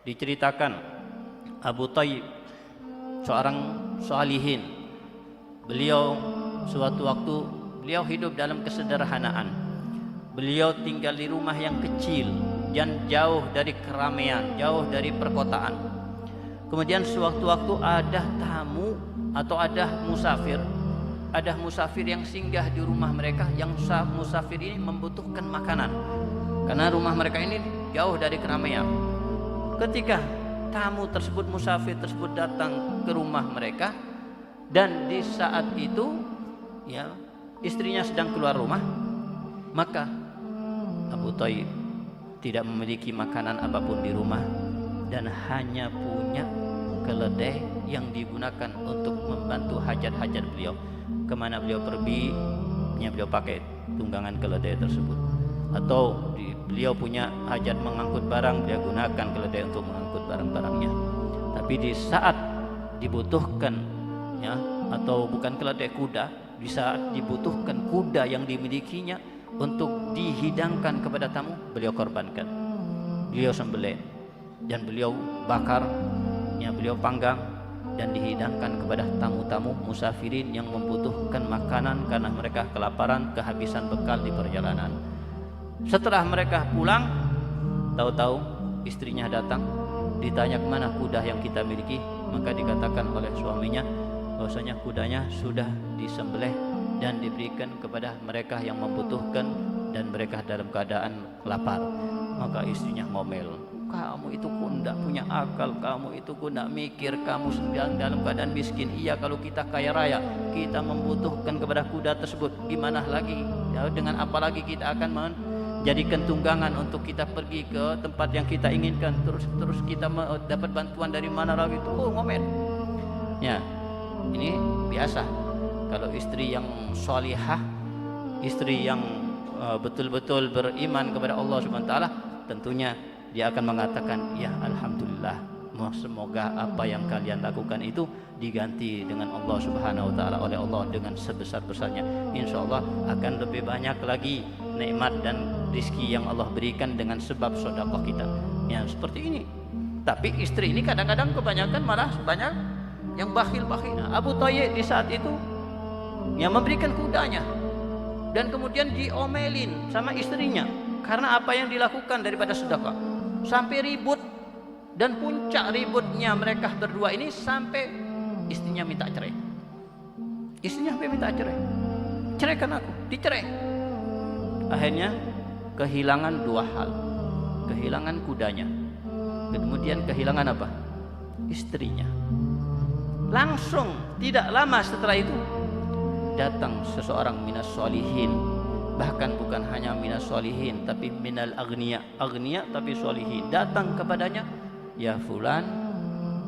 diceritakan Abu Thayyib seorang salihin. Beliau suatu waktu beliau hidup dalam kesederhanaan. Beliau tinggal di rumah yang kecil dan jauh dari keramaian, jauh dari perkotaan. Kemudian sewaktu-waktu ada tamu atau ada musafir yang singgah di rumah mereka, yang musafir ini membutuhkan makanan karena rumah mereka ini jauh dari keramaian. Ketika tamu tersebut, musafir tersebut datang ke rumah mereka, dan di saat itu ya istrinya sedang keluar rumah, maka Abu Thayyib tidak memiliki makanan apapun di rumah dan hanya punya keledai yang digunakan untuk membantu hajat-hajat beliau. Kemana beliau pergi, beliau pakai tunggangan keledai tersebut. Atau beliau punya hajat mengangkut barang, beliau gunakan keledai untuk mengangkut barang-barangnya. Tapi di saat dibutuhkan ya, atau bukan keledai, kuda, di saat dibutuhkan kuda yang dimilikinya untuk dihidangkan kepada tamu, beliau korbankan, beliau sembelih dan beliau bakar ya, beliau panggang dan dihidangkan kepada tamu-tamu musafirin yang membutuhkan makanan karena mereka kelaparan, kehabisan bekal di perjalanan. Setelah mereka pulang, tahu-tahu istrinya datang, ditanya kemana kuda yang kita miliki, maka dikatakan oleh suaminya bahwasanya kudanya sudah disembelih dan diberikan kepada mereka yang membutuhkan dan mereka dalam keadaan lapar. Maka istrinya ngomel, kamu itu kok enggak punya akal, kamu itu kok enggak mikir, kamu sedang dalam keadaan miskin. Iya, kalau kita kaya raya, kita membutuhkan kepada kuda tersebut, gimana lagi ya, dengan apa lagi kita akan menjadikan tunggangan untuk kita pergi ke tempat yang kita inginkan, terus kita dapat bantuan dari mana lagi itu. Oh, ngomel ya. Ini biasa kalau istri yang sholihah, istri yang betul-betul beriman kepada Allah Subhanahu wa taala, tentunya dia akan mengatakan, ya alhamdulillah, semoga apa yang kalian lakukan itu diganti dengan Allah Subhanahu wa taala oleh Allah dengan sebesar-besarnya. Insyaallah akan lebih banyak lagi nikmat dan rizki yang Allah berikan dengan sebab sedekah kita. Ya, seperti ini. Tapi istri ini kadang-kadang kebanyakan malah banyak yang bakhil-bakhil. Nah, Abu Thayyib di saat itu yang memberikan kudanya dan kemudian diomelin sama istrinya karena apa yang dilakukan daripada sedekah, sampai ribut, dan puncak ributnya mereka berdua ini sampai istrinya minta cerai. Istrinya sampai minta cerai, ceraikan aku, dicerai. Akhirnya kehilangan dua hal, kehilangan kudanya, kemudian kehilangan apa? Istrinya. Langsung tidak lama setelah itu datang seseorang minas sholihin, bahkan bukan hanya minas sholihin tapi minal agniya, agniya tapi sholihin, datang kepadanya, ya fulan,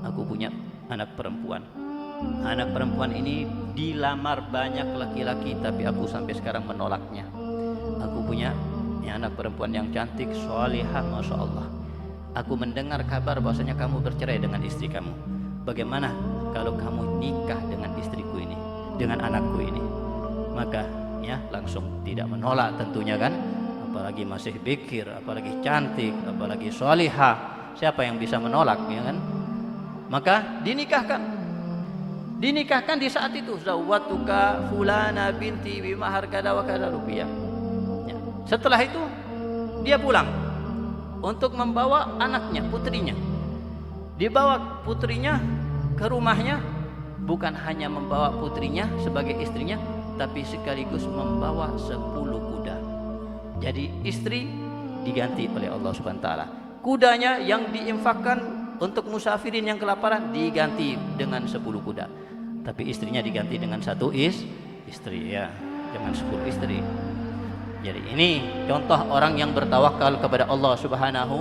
aku punya anak perempuan. Anak perempuan ini dilamar banyak laki-laki tapi aku sampai sekarang menolaknya. Aku punya anak perempuan yang cantik, sholihah, masya Allah. Aku mendengar kabar bahwasanya kamu bercerai dengan istri kamu. Bagaimana kalau kamu nikah dengan istriku ini, dengan anakku ini? Maka ya langsung tidak menolak tentunya kan, apalagi masih bikir, apalagi cantik, apalagi sholihah, siapa yang bisa menolak ya kan? Maka dinikahkan di saat itu, zawwatuka fulana binti bimahar kada wa kada rupiah ya. Setelah itu dia pulang untuk membawa anaknya, putrinya. Dibawa putrinya ke rumahnya, bukan hanya membawa putrinya sebagai istrinya, tapi sekaligus membawa 10 kuda. Jadi istri diganti oleh Allah Subhanahu wa taala. Kudanya yang diinfakkan untuk musafirin yang kelaparan diganti dengan 10 kuda. Tapi istrinya diganti dengan satu istri ya, dengan 10 istri. Jadi ini contoh orang yang bertawakal kepada Allah Subhanahu